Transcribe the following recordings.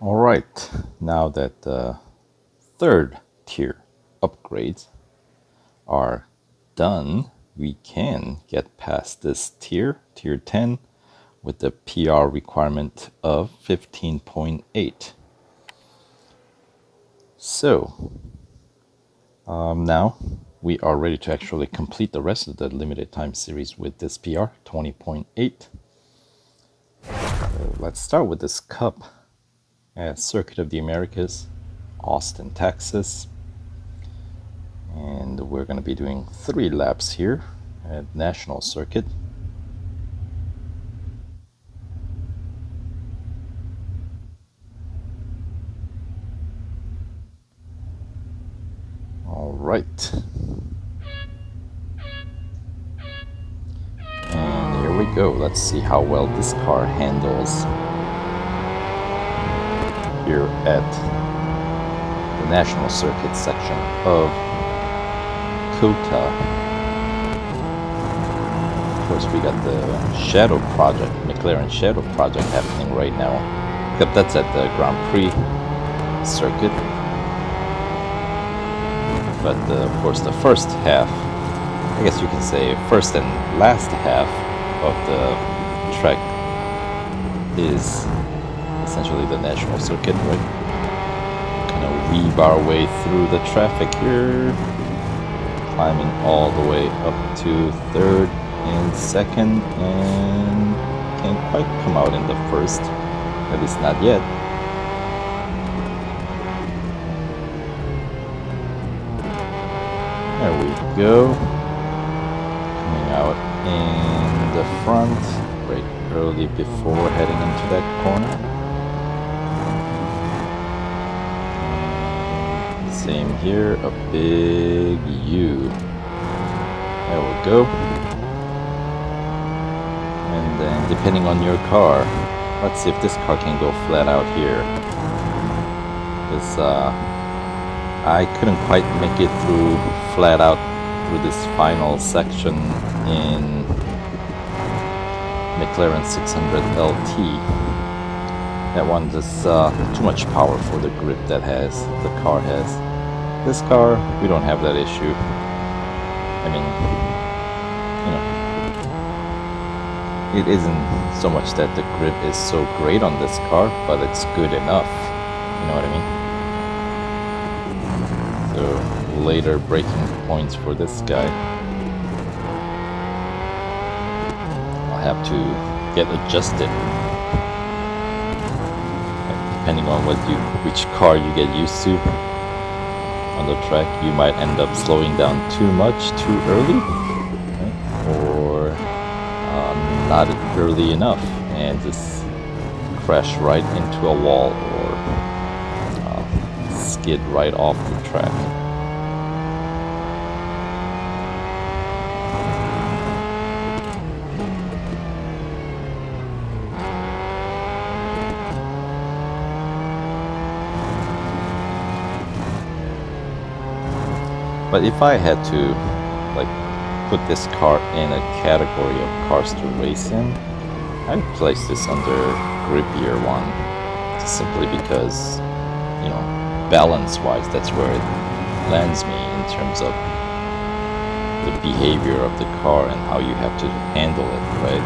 All right, now that the third tier upgrades are done, we can get past this tier 10, with the PR requirement of 15.8. So now we are ready to actually complete the rest of the limited time series with this PR 20.8. Let's start with this cup at Circuit of the Americas, Austin, Texas. And we're going to be doing 3 laps here at National Circuit. All right. And here we go. Let's see how well this car handles here at the National Circuit section of COTA. Of course, we got the Shadow Project, McLaren Shadow Project happening right now. Except that's at the Grand Prix circuit. But of course, the first half, I guess you can say first and last half of the track is essentially the National Circuit, right? Kind of weave our way through the traffic here, climbing all the way up to third and second, and can't quite come out in the first, at least not yet. There we go. Coming out in the front, right early before heading into that corner. And same here, a big U. There we go. And then depending on your car, let's see if this car can go flat out here. This I couldn't quite make it through flat out through this final section in McLaren 600 LT. That one just too much power for the grip that the car has. This car, we don't have that issue. I mean, it isn't so much that the grip is so great on this car, but it's good enough. You know what I mean? So later braking points for this guy, I'll have to get adjusted. Depending on which car you get used to on the track, you might end up slowing down too much too early, right? Or not early enough and just crash right into a wall or skid right off the track. But if I had to put this car in a category of cars to race in, I'd place this under grippier one, simply because, balance-wise, that's where it lands me in terms of the behavior of the car and how you have to handle it, right?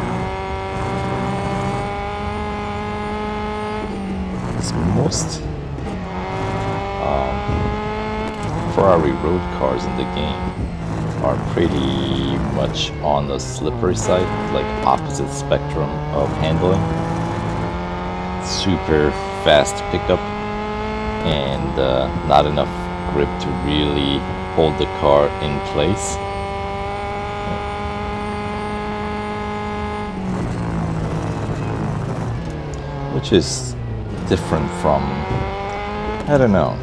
It's most Ferrari road cars in the game are pretty much on the slippery side, like opposite spectrum of handling. Super fast pickup and not enough grip to really hold the car in place. Which is different from, I don't know.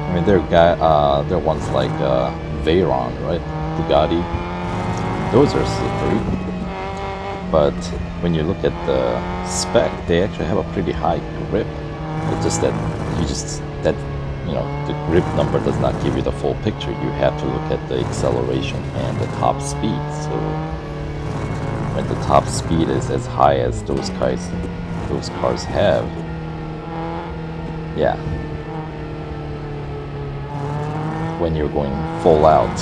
I mean, there are ones like Veyron, right? Bugatti. Those are slippery. But when you look at the spec, they actually have a pretty high grip. It's just that the grip number does not give you the full picture. You have to look at the acceleration and the top speed. So when the top speed is as high as those cars have, yeah, when you're going full out,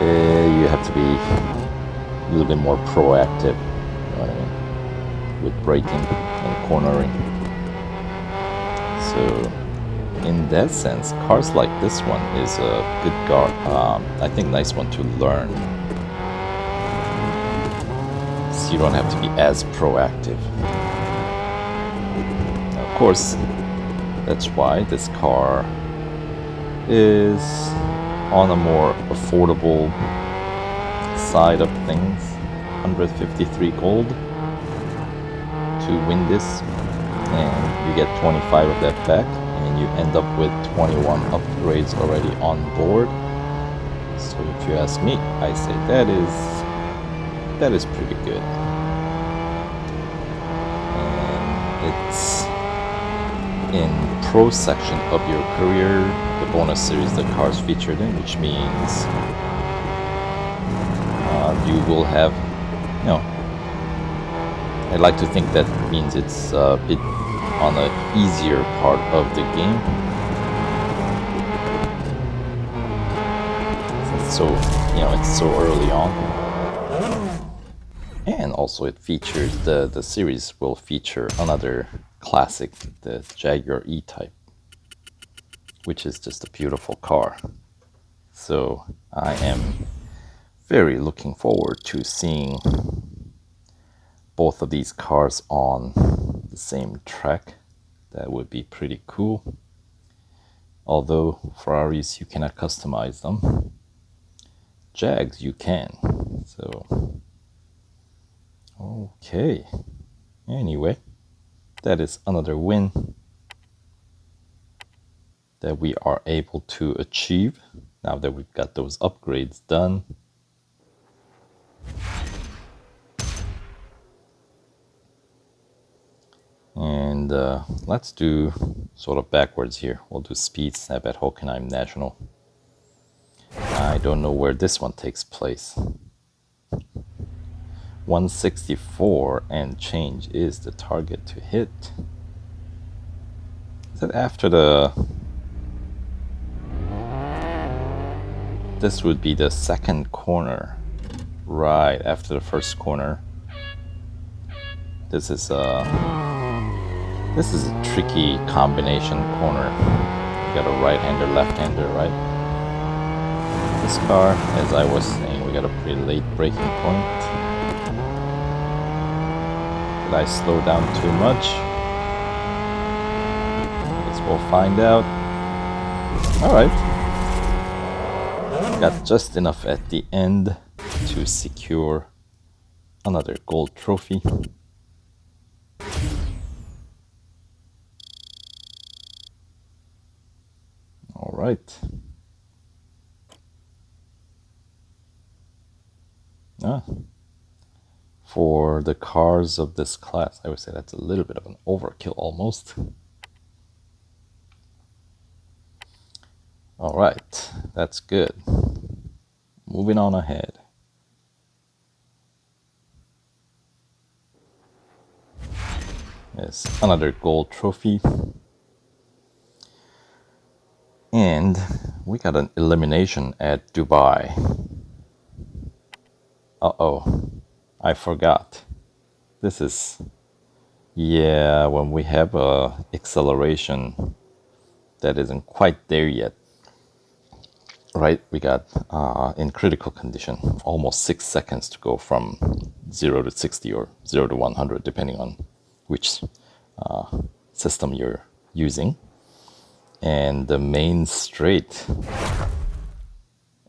you have to be a little bit more proactive, you know what I mean, with braking and cornering. So in that sense, cars like this one is a good car. I think nice one to learn, so you don't have to be as proactive. Now, of course, that's why this car is on a more affordable side of things. 153 gold to win this, and you get 25 of that back, and you end up with 21 upgrades already on board. So if you ask me, I say that is pretty good. And it's in pro section of your career, the bonus series the cars featured in, which means you will have, you know, I like to think that means it's a bit on the easier part of the game. So, you know, it's so early on. And also it features, the series will feature another classic, the Jaguar E-Type, which is just a beautiful car. So I am very looking forward to seeing both of these cars on the same track. That would be pretty cool. Although Ferraris, you cannot customize them. Jags, you can. So, okay. Anyway, that is another win that we are able to achieve now that we've got those upgrades done. And let's do sort of backwards here. We'll do speed snap at Hockenheim National. I don't know where this one takes place. 164 and change is the target to hit. Is that after the... This would be the second corner. Right, after the first corner. This is a tricky combination corner. You got a right-hander, left-hander, right? This car, as I was saying, we got a pretty late braking point. Did I slow down too much? Guess we'll find out. Alright. Got just enough at the end to secure another gold trophy. All right. For the cars of this class, I would say that's a little bit of an overkill almost. All right, that's good. Moving on ahead. Yes, another gold trophy. And we got an elimination at Dubai. Uh-oh, I forgot. This is, yeah, when we have a acceleration that isn't quite there yet. Right, we got in critical condition almost 6 seconds to go from 0 to 60 or 0 to 100, depending on which system you're using. And the main straight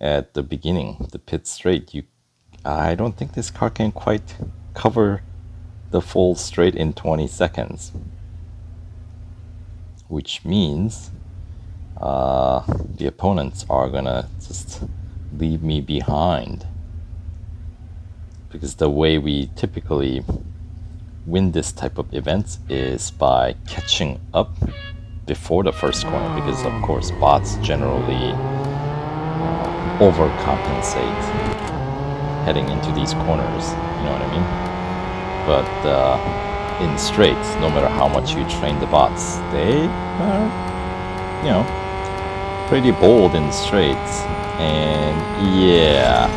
at the beginning, the pit straight, I don't think this car can quite cover the full straight in 20 seconds. Which means the opponents are gonna just leave me behind. Because the way we typically win this type of events is by catching up before the first corner, because of course bots generally overcompensate heading into these corners, you know what I mean? But in straights, no matter how much you train the bots. They are, you know, pretty bold in straights. And yeah,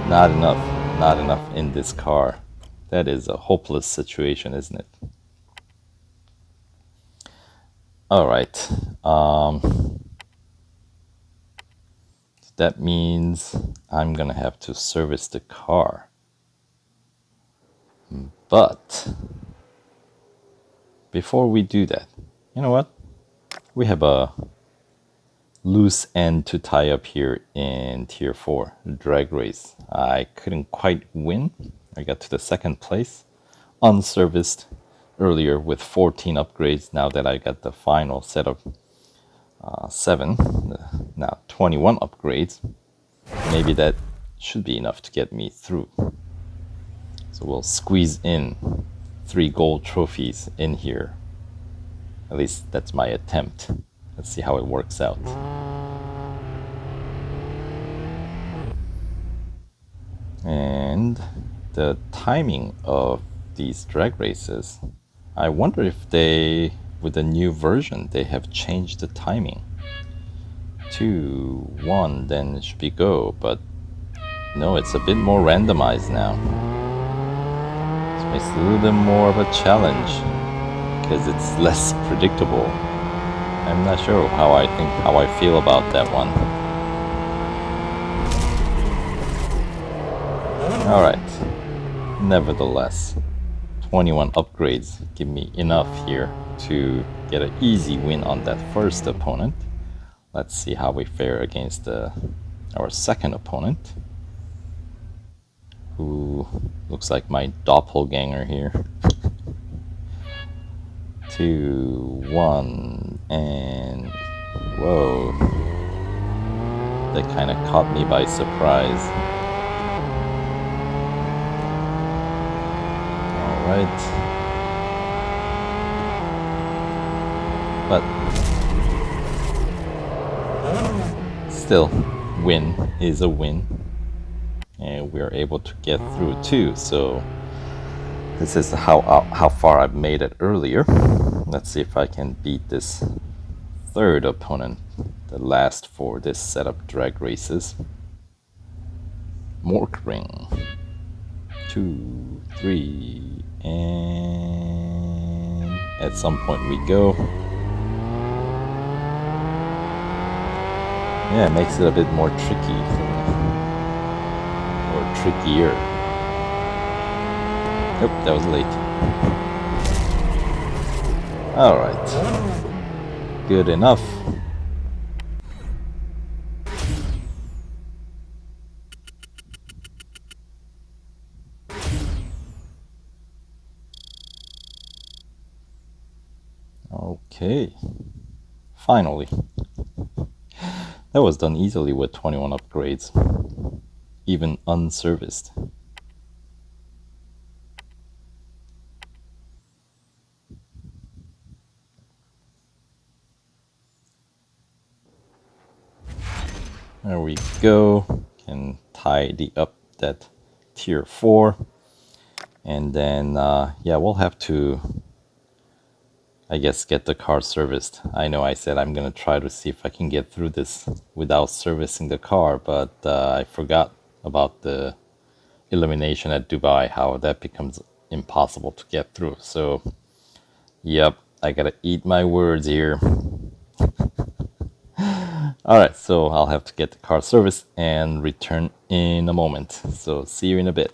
not enough in this car. That is a hopeless situation, isn't it? All right. That means I'm gonna have to service the car. But before we do that, you know what? We have a loose end to tie up here in Tier 4 drag race. I couldn't quite win. I got to the second place, unserviced earlier with 14 upgrades. Now that I got the final set of 7, now 21 upgrades, maybe that should be enough to get me through. So we'll squeeze in 3 gold trophies in here. At least that's my attempt. Let's see how it works out. And the timing of these drag races, I wonder if they, with the new version, they have changed the timing. 2, 1, then it should be go, but no, it's a bit more randomized now. This makes it a little bit more of a challenge because it's less predictable. I'm not sure how I feel about that one. Alright, nevertheless, 21 upgrades give me enough here to get an easy win on that first opponent. Let's see how we fare against our second opponent, who looks like my doppelganger here. 2, 1, and whoa, that kind of caught me by surprise. Alright, but still, win is a win, and we are able to get through too. So this is how far I've made it earlier. Let's see if I can beat this third opponent, the last for this set of drag races. Hockenheim. 2, 3, and at some point we go. Yeah, it makes it a bit more tricky for me. Or trickier. Nope, that was late. Alright. Good enough. Okay. Finally. That was done easily with 21 upgrades, even unserviced. There we go. Can tidy up that tier 4. And then, yeah, we'll have to, I guess, get the car serviced. I know I said I'm gonna try to see if I can get through this without servicing the car, but I forgot about the elimination at Dubai, how that becomes impossible to get through. So, yep, I gotta eat my words here. Alright, so I'll have to get the car serviced and return in a moment. So, see you in a bit.